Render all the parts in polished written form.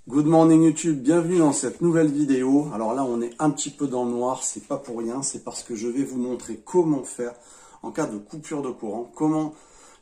Good morning YouTube, bienvenue dans cette nouvelle vidéo. Alors là on est un petit peu dans le noir, c'est pas pour rien, c'est parce que je vais vous montrer comment faire en cas de coupure de courant, comment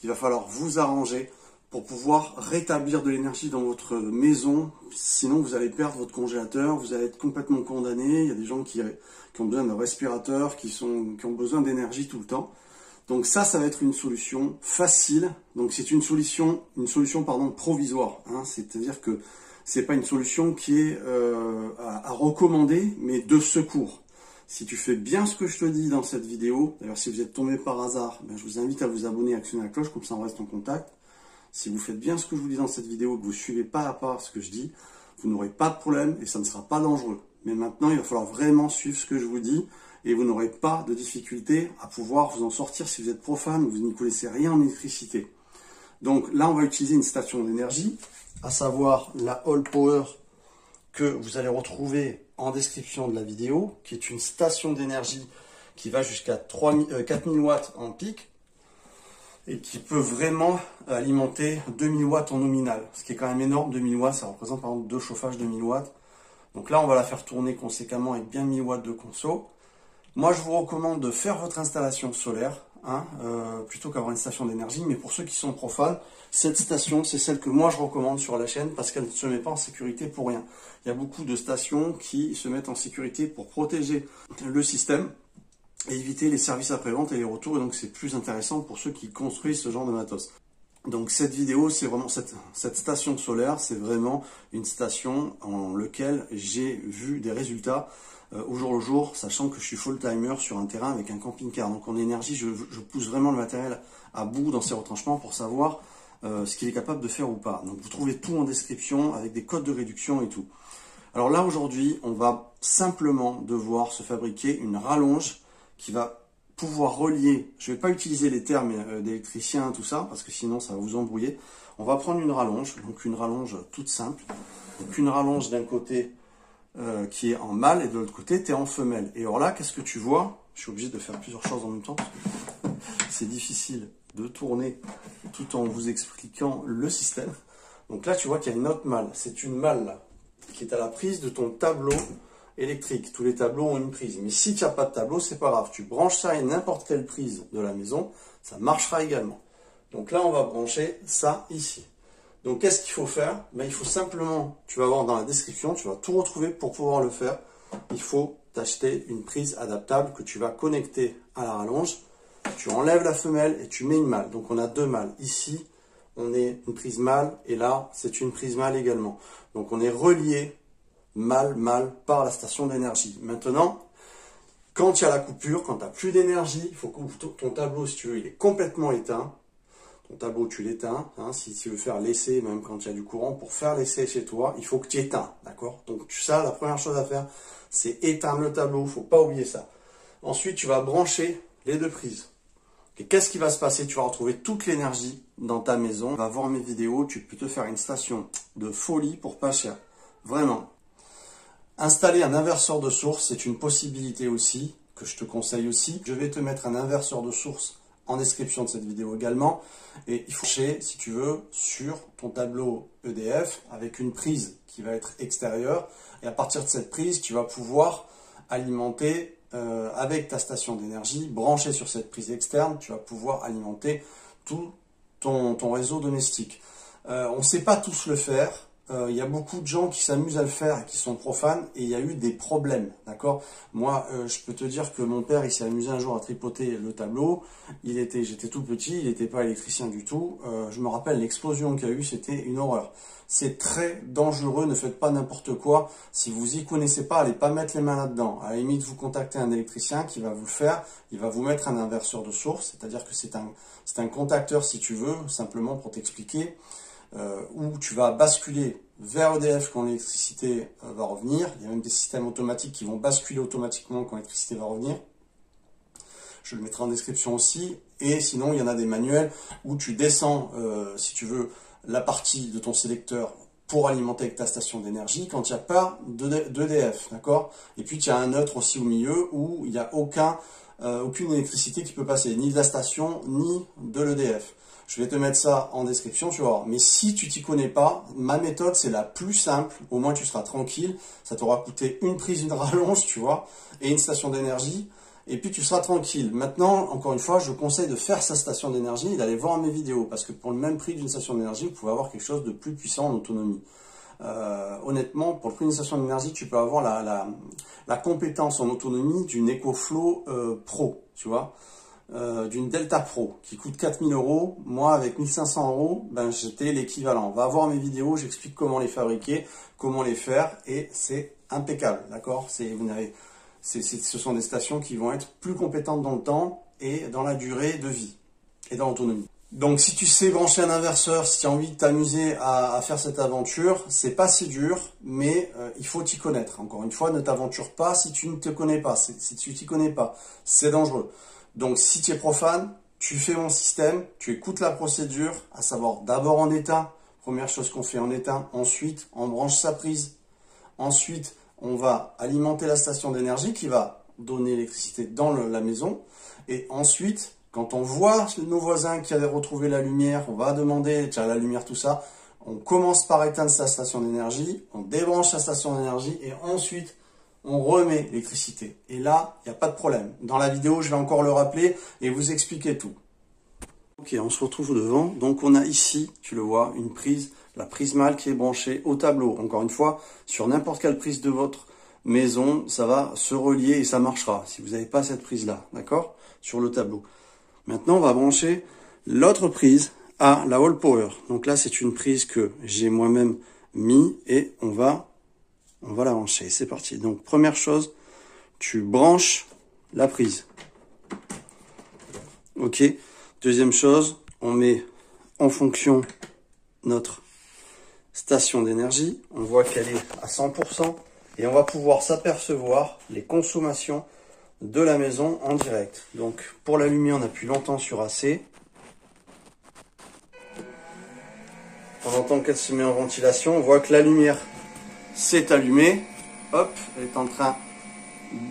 il va falloir vous arranger pour pouvoir rétablir de l'énergie dans votre maison. Sinon vous allez perdre votre congélateur, vous allez être complètement condamné. Il y a des gens qui ont besoin de respirateurs, qui ont besoin d'énergie tout le temps. Donc ça va être une solution facile. Donc c'est une solution provisoire, hein. C'est-à-dire que c'est pas une solution qui est à recommander, mais de secours. Si tu fais bien ce que je te dis dans cette vidéo, d'ailleurs si vous êtes tombé par hasard, je vous invite à vous abonner, à actionner la cloche, comme ça on reste en contact. Si vous faites bien ce que je vous dis dans cette vidéo, que vous suivez pas à pas ce que je dis, vous n'aurez pas de problème et ça ne sera pas dangereux. Mais maintenant, il va falloir vraiment suivre ce que je vous dis et vous n'aurez pas de difficulté à pouvoir vous en sortir si vous êtes profane ou vous n'y connaissez rien en électricité. Donc là, on va utiliser une station d'énergie, à savoir la All Power que vous allez retrouver en description de la vidéo, qui est une station d'énergie qui va jusqu'à 4000 watts en pic et qui peut vraiment alimenter 2000 watts en nominal, ce qui est quand même énorme. 2000 watts, ça représente par exemple 2 chauffages 2000 watts. Donc là, on va la faire tourner conséquemment avec bien 1000 watts de conso. Moi, je vous recommande de faire votre installation solaire, plutôt qu'avoir une station d'énergie. Mais pour ceux qui sont profanes, cette station, c'est celle que moi je recommande sur la chaîne parce qu'elle ne se met pas en sécurité pour rien. Il y a beaucoup de stations qui se mettent en sécurité pour protéger le système et éviter les services après-vente et les retours. Et donc, c'est plus intéressant pour ceux qui construisent ce genre de matos. Donc cette vidéo, c'est vraiment cette station solaire, c'est vraiment une station en laquelle j'ai vu des résultats au jour le jour, sachant que je suis full timer sur un terrain avec un camping-car. Donc en énergie, je pousse vraiment le matériel à bout dans ses retranchements pour savoir ce qu'il est capable de faire ou pas. Donc vous trouvez tout en description avec des codes de réduction et tout. Alors là aujourd'hui, on va simplement devoir se fabriquer une rallonge qui va pouvoir relier, je ne vais pas utiliser les termes d'électricien, tout ça, parce que sinon ça va vous embrouiller. On va prendre une rallonge, donc une rallonge toute simple. Donc une rallonge d'un côté qui est en mâle et de l'autre côté tu es en femelle. Et alors là, qu'est-ce que tu vois? Je suis obligé de faire plusieurs choses en même temps, parce que c'est difficile de tourner tout en vous expliquant le système. Donc là, tu vois qu'il y a une autre mâle. C'est une mâle là, qui est à la prise de ton tableau électrique. Tous les tableaux ont une prise. Mais si tu n'as pas de tableau, c'est pas grave. Tu branches ça à n'importe quelle prise de la maison, ça marchera également. Donc là, on va brancher ça ici. Donc qu'est-ce qu'il faut faire? Il faut simplement, tu vas voir dans la description, tu vas tout retrouver pour pouvoir le faire. Il faut t'acheter une prise adaptable que tu vas connecter à la rallonge. Tu enlèves la femelle et tu mets une mâle. Donc on a deux mâles. Ici, on est une prise mâle et là, c'est une prise mâle également. Donc on est relié mâle par la station d'énergie. Maintenant, quand il y a la coupure, quand tu n'as plus d'énergie, il faut que ton tableau, si tu veux, il est complètement éteint. Ton tableau, tu l'éteins. Si tu veux faire l'essai, même quand il y a du courant, pour faire l'essai chez toi, il faut que tu éteins. D'accord? Donc ça, la première chose à faire, c'est éteindre le tableau. Il ne faut pas oublier ça. Ensuite, tu vas brancher les deux prises. Et qu'est-ce qui va se passer? Tu vas retrouver toute l'énergie dans ta maison. Tu vas voir mes vidéos, tu peux te faire une station de folie pour pas cher. Vraiment. Installer un inverseur de source, c'est une possibilité aussi, que je te conseille aussi. Je vais te mettre un inverseur de source en description de cette vidéo également. Et il faut chercher, si tu veux, sur ton tableau EDF avec une prise qui va être extérieure. Et à partir de cette prise, tu vas pouvoir alimenter avec ta station d'énergie, branchée sur cette prise externe, tu vas pouvoir alimenter tout ton réseau domestique. On ne sait pas tous le faire. Il y a beaucoup de gens qui s'amusent à le faire et qui sont profanes et il y a eu des problèmes, d'accord? Moi, je peux te dire que mon père, il s'est amusé un jour à tripoter le tableau. J'étais tout petit, il n'était pas électricien du tout. Je me rappelle l'explosion qu'il y a eu, c'était une horreur. C'est très dangereux, ne faites pas n'importe quoi. Si vous y connaissez pas, allez pas mettre les mains là-dedans. À la limite, vous contactez un électricien qui va vous le faire. Il va vous mettre un inverseur de source, c'est-à-dire que c'est un contacteur si tu veux, simplement pour t'expliquer. Où tu vas basculer vers EDF quand l'électricité va revenir. Il y a même des systèmes automatiques qui vont basculer automatiquement quand l'électricité va revenir. Je le mettrai en description aussi. Et sinon, il y en a des manuels où tu descends, si tu veux, la partie de ton sélecteur pour alimenter avec ta station d'énergie quand il n'y a pas d'EDF, d'accord? Et puis, tu as un neutre aussi au milieu où il n'y a aucun aucune électricité qui peut passer, ni de la station, ni de l'EDF. Je vais te mettre ça en description, tu vas voir. Mais si tu t'y connais pas, ma méthode, c'est la plus simple. Au moins, tu seras tranquille. Ça t'aura coûté une prise, une rallonge, tu vois, et une station d'énergie. Et puis, tu seras tranquille. Maintenant, encore une fois, je conseille de faire sa station d'énergie et d'aller voir mes vidéos. Parce que pour le même prix d'une station d'énergie, vous pouvez avoir quelque chose de plus puissant en autonomie. Honnêtement, pour le prix d'une station d'énergie, tu peux avoir la compétence en autonomie d'une EcoFlow Pro, tu vois. D'une Delta Pro qui coûte 4000 €. Moi, avec 1500 €, ben, j'étais l'équivalent. Va voir mes vidéos, j'explique comment les fabriquer, comment les faire, et c'est impeccable, d'accord? Ce sont des stations qui vont être plus compétentes dans le temps et dans la durée de vie et dans l'autonomie. Donc, si tu sais brancher un inverseur, si tu as envie de t'amuser à faire cette aventure, c'est pas si dur, mais il faut t'y connaître. Encore une fois, ne t'aventure pas si tu ne te connais pas. Si tu t'y connais pas, c'est dangereux. Donc, si tu es profane, tu fais mon système, tu écoutes la procédure, à savoir d'abord en éteint, première chose qu'on fait en éteint, ensuite on branche sa prise, ensuite on va alimenter la station d'énergie qui va donner l'électricité dans la maison, et ensuite, quand on voit nos voisins qui avaient retrouvé la lumière, on va demander, tiens, la lumière, tout ça, on commence par éteindre sa station d'énergie, on débranche sa station d'énergie, et ensuite on remet l'électricité. Et là, il n'y a pas de problème. Dans la vidéo, je vais encore le rappeler et vous expliquer tout. Ok, on se retrouve devant. Donc, on a ici, tu le vois, une prise, la prise mâle qui est branchée au tableau. Encore une fois, sur n'importe quelle prise de votre maison, ça va se relier et ça marchera. Si vous n'avez pas cette prise-là, d'accord, sur le tableau. Maintenant, on va brancher l'autre prise à la All Power. Donc là, c'est une prise que j'ai moi-même mis et on va la brancher. C'est parti. Donc, première chose, tu branches la prise. Ok. Deuxième chose, on met en fonction notre station d'énergie. On voit qu'elle est à 100% et on va pouvoir s'apercevoir les consommations de la maison en direct. Donc, pour la lumière, on appuie longtemps sur AC. On entend qu'elle se met en ventilation. On voit que la lumière s'est allumée. Hop, elle est en train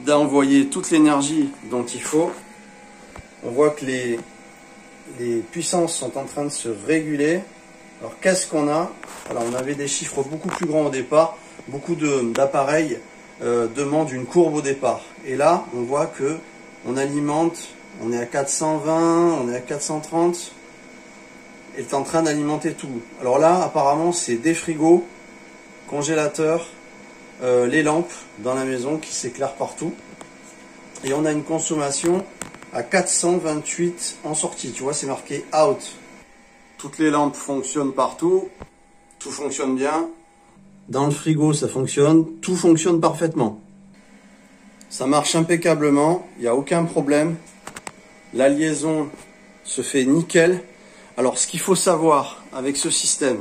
d'envoyer toute l'énergie dont il faut. On voit que les puissances sont en train de se réguler. Alors qu'est-ce qu'on a? Alors on avait des chiffres beaucoup plus grands au départ. Beaucoup d'appareils demandent une courbe au départ. Et là, on voit que on alimente, on est à 420, on est à 430. Elle est en train d'alimenter tout. Alors là, apparemment, c'est des frigos, congélateurs, les lampes dans la maison qui s'éclairent partout. Et on a une consommation à 428 en sortie. Tu vois, c'est marqué out. Toutes les lampes fonctionnent partout. Tout fonctionne bien. Dans le frigo, ça fonctionne. Tout fonctionne parfaitement. Ça marche impeccablement. Il n'y a aucun problème. La liaison se fait nickel. Alors, ce qu'il faut savoir avec ce système,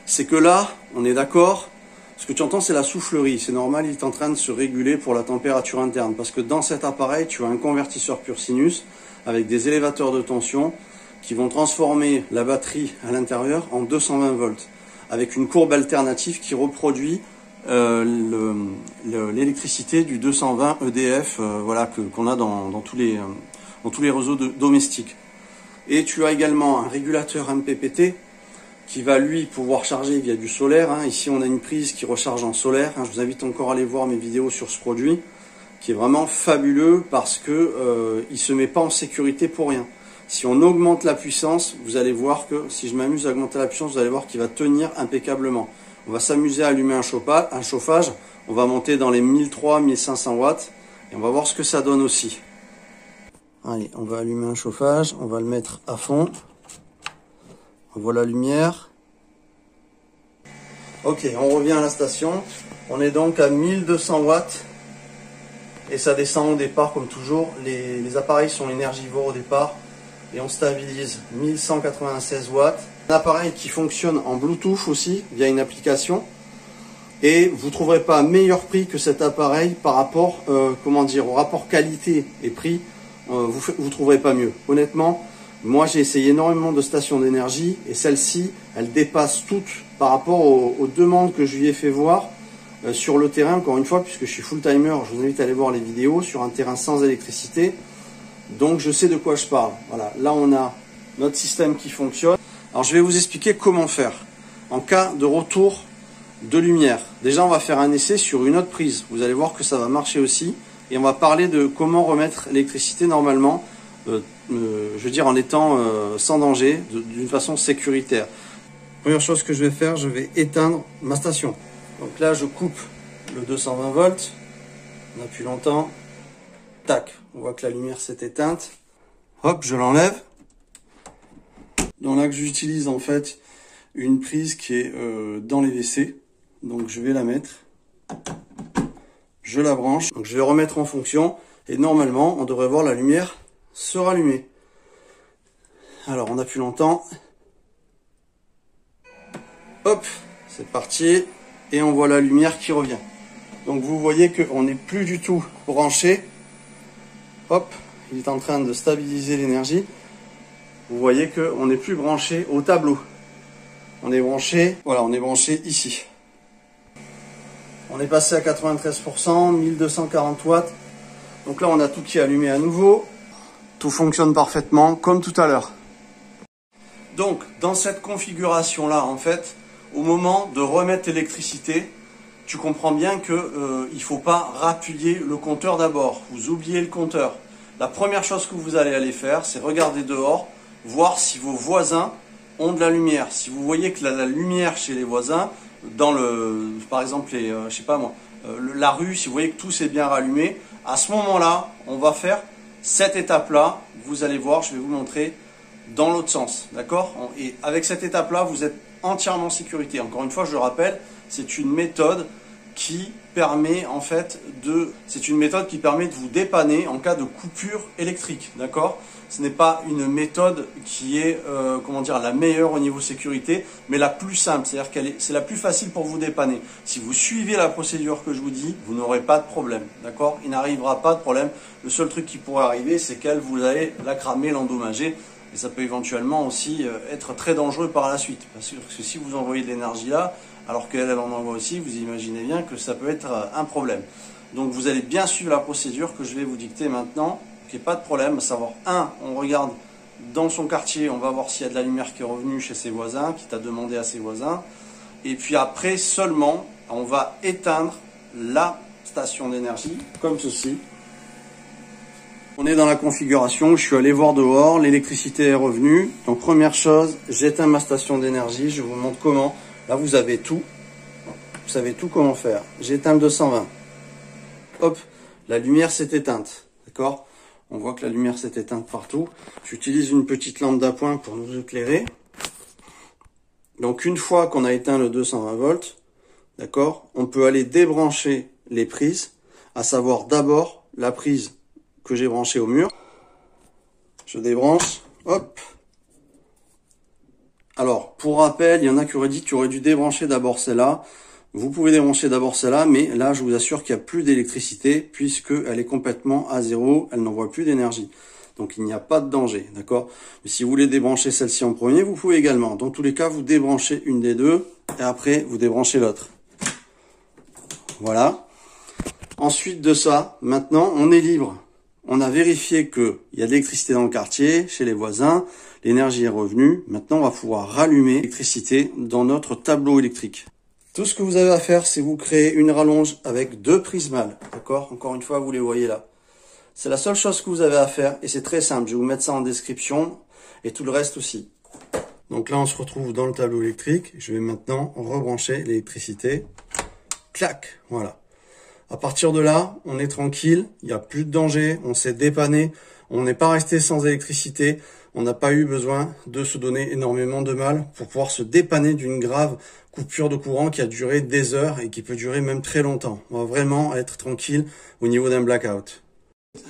c'est que là, on est d'accord. Ce que tu entends, c'est la soufflerie. C'est normal, il est en train de se réguler pour la température interne. Parce que dans cet appareil, tu as un convertisseur pur sinus avec des élévateurs de tension qui vont transformer la batterie à l'intérieur en 220 volts. Avec une courbe alternative qui reproduit l'électricité du 220 EDF voilà, qu'on a dans tous les réseaux domestiques. Et tu as également un régulateur MPPT qui va lui pouvoir charger via du solaire. Ici on a une prise qui recharge en solaire. Je vous invite encore à aller voir mes vidéos sur ce produit qui est vraiment fabuleux parce que il se met pas en sécurité pour rien. Si on augmente la puissance, vous allez voir que si je m'amuse à augmenter la puissance, vous allez voir qu'il va tenir impeccablement. On va s'amuser à allumer un chauffage. On va monter dans les 1300-1500 watts et on va voir ce que ça donne aussi. Allez, on va allumer un chauffage, on va le mettre à fond. On voit la lumière. Ok, on revient à la station. On est donc à 1200 watts. Et ça descend au départ comme toujours. Les appareils sont énergivores au départ. Et on stabilise 1196 watts. Un appareil qui fonctionne en Bluetooth aussi, via une application. Et vous ne trouverez pas meilleur prix que cet appareil par rapport au rapport qualité et prix. Vous ne trouverez pas mieux. Honnêtement, moi j'ai essayé énormément de stations d'énergie et celle-ci, elle dépasse toutes par rapport aux demandes que je lui ai fait voir sur le terrain, encore une fois, puisque je suis full timer, je vous invite à aller voir les vidéos sur un terrain sans électricité. Donc je sais de quoi je parle. Voilà, là on a notre système qui fonctionne. Alors je vais vous expliquer comment faire en cas de retour de lumière. Déjà on va faire un essai sur une autre prise. Vous allez voir que ça va marcher aussi. Et on va parler de comment remettre l'électricité normalement, je veux dire en étant sans danger, d'une façon sécuritaire. Première chose que je vais faire, je vais éteindre ma station. Donc là je coupe le 220 volts. On appuie longtemps. Tac, on voit que la lumière s'est éteinte. Hop, je l'enlève. Donc là que j'utilise en fait une prise qui est dans les WC. Donc je vais la mettre. Je la branche. Donc je vais remettre en fonction. Et normalement, on devrait voir la lumière se rallumer. Alors on appuie longtemps. Hop, c'est parti. Et on voit la lumière qui revient. Donc vous voyez qu'on n'est plus du tout branché. Hop, il est en train de stabiliser l'énergie. Vous voyez qu'on n'est plus branché au tableau. On est branché, voilà, on est branché ici. On est passé à 93%, 1240 watts. Donc là, on a tout qui est allumé à nouveau. Tout fonctionne parfaitement, comme tout à l'heure. Donc, dans cette configuration-là, en fait, au moment de remettre l'électricité, tu comprends bien que il faut pas rappuyer le compteur d'abord. Vous oubliez le compteur. La première chose que vous allez aller faire, c'est regarder dehors, voir si vos voisins ont de la lumière. Si vous voyez que la lumière chez les voisins, dans par exemple, je sais pas moi, la rue, si vous voyez que tout s'est bien rallumé, à ce moment-là, on va faire cette étape-là. Vous allez voir, je vais vous montrer dans l'autre sens, d'accord? Et avec cette étape-là, vous êtes entièrement en sécurité. Encore une fois, je le rappelle, c'est une méthode qui permet en fait de vous dépanner en cas de coupure électrique, d'accord? Ce n'est pas une méthode qui est comment dire, la meilleure au niveau sécurité, mais la plus simple, c'est-à-dire c'est la plus facile pour vous dépanner. Si vous suivez la procédure que je vous dis, vous n'aurez pas de problème, d'accord? Il n'arrivera pas de problème. Le seul truc qui pourrait arriver, c'est qu'elle vous allez la cramer, l'endommager. Et ça peut éventuellement aussi être très dangereux par la suite. Parce que si vous envoyez de l'énergie là, alors qu'elle en envoie aussi, vous imaginez bien que ça peut être un problème. Donc vous allez bien suivre la procédure que je vais vous dicter maintenant. Qu'il n'y ait pas de problème, à savoir, on regarde dans son quartier, on va voir s'il y a de la lumière qui est revenue chez ses voisins, qui t'a demandé à ses voisins. Et puis après seulement, on va éteindre la station d'énergie, comme ceci. On est dans la configuration, je suis allé voir dehors, l'électricité est revenue. Donc première chose, j'éteins ma station d'énergie, je vous montre comment. Là vous avez tout, vous savez tout comment faire. J'éteins le 220. Hop, la lumière s'est éteinte, d'accord? On voit que la lumière s'est éteinte partout. J'utilise une petite lampe d'appoint pour nous éclairer. Donc une fois qu'on a éteint le 220 volts, d'accord, on peut aller débrancher les prises, à savoir d'abord la prise que j'ai branché au mur. Je débranche, hop. Alors, pour rappel, il y en a qui auraient dit que tu aurais dû débrancher d'abord celle-là. Vous pouvez débrancher d'abord celle-là, mais là, je vous assure qu'il n'y a plus d'électricité puisqu'elle est complètement à zéro, elle n'envoie plus d'énergie. Donc, il n'y a pas de danger, d'accord? Mais si vous voulez débrancher celle-ci en premier, vous pouvez également. Dans tous les cas, vous débranchez une des deux et après, vous débranchez l'autre. Voilà. Ensuite de ça, maintenant, on est libre. On a vérifié qu'il y a de l'électricité dans le quartier, chez les voisins, l'énergie est revenue. Maintenant, on va pouvoir rallumer l'électricité dans notre tableau électrique. Tout ce que vous avez à faire, c'est vous créer une rallonge avec 2 prises mâles, d'accord? Encore une fois, vous les voyez là. C'est la seule chose que vous avez à faire et c'est très simple. Je vais vous mettre ça en description et tout le reste aussi. Donc là, on se retrouve dans le tableau électrique. Je vais maintenant rebrancher l'électricité. Clac, voilà. À partir de là, on est tranquille, il n'y a plus de danger, on s'est dépanné, on n'est pas resté sans électricité, on n'a pas eu besoin de se donner énormément de mal pour pouvoir se dépanner d'une grave coupure de courant qui a duré des heures et qui peut durer même très longtemps. On va vraiment être tranquille au niveau d'un blackout.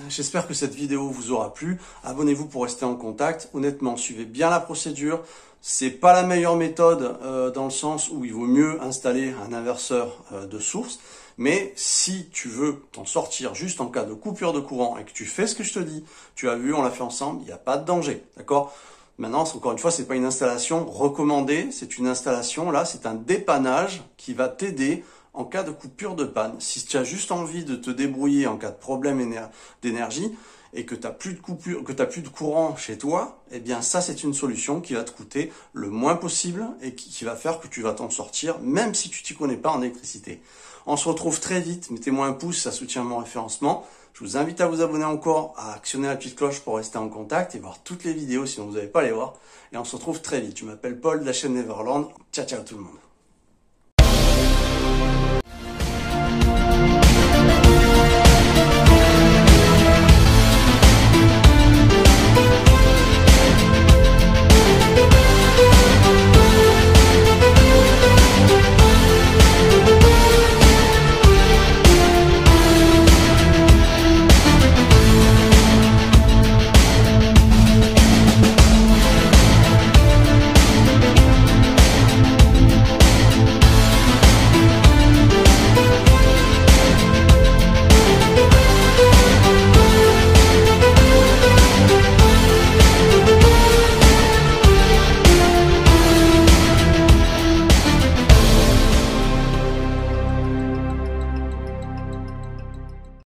J'espère que cette vidéo vous aura plu. Abonnez-vous pour rester en contact. Honnêtement, suivez bien la procédure. C'est pas la meilleure méthode dans le sens où il vaut mieux installer un inverseur de source. Mais si tu veux t'en sortir juste en cas de coupure de courant et que tu fais ce que je te dis, tu as vu, on l'a fait ensemble, il n'y a pas de danger, d'accord? Maintenant, encore une fois, c'est pas une installation recommandée, c'est une installation, là, c'est un dépannage qui va t'aider en cas de coupure de panne. Si tu as juste envie de te débrouiller en cas de problème d'énergie, et que tu n'as plus de coupure, que tu plus de courant chez toi, eh bien ça c'est une solution qui va te coûter le moins possible et qui va faire que tu vas t'en sortir, même si tu t'y connais pas en électricité. On se retrouve très vite, mettez-moi un pouce, ça soutient mon référencement. Je vous invite à vous abonner encore, à actionner la petite cloche pour rester en contact et voir toutes les vidéos, sinon vous n'allez pas les voir. Et on se retrouve très vite. Je m'appelle Paul de la chaîne Neverland. Ciao ciao tout le monde.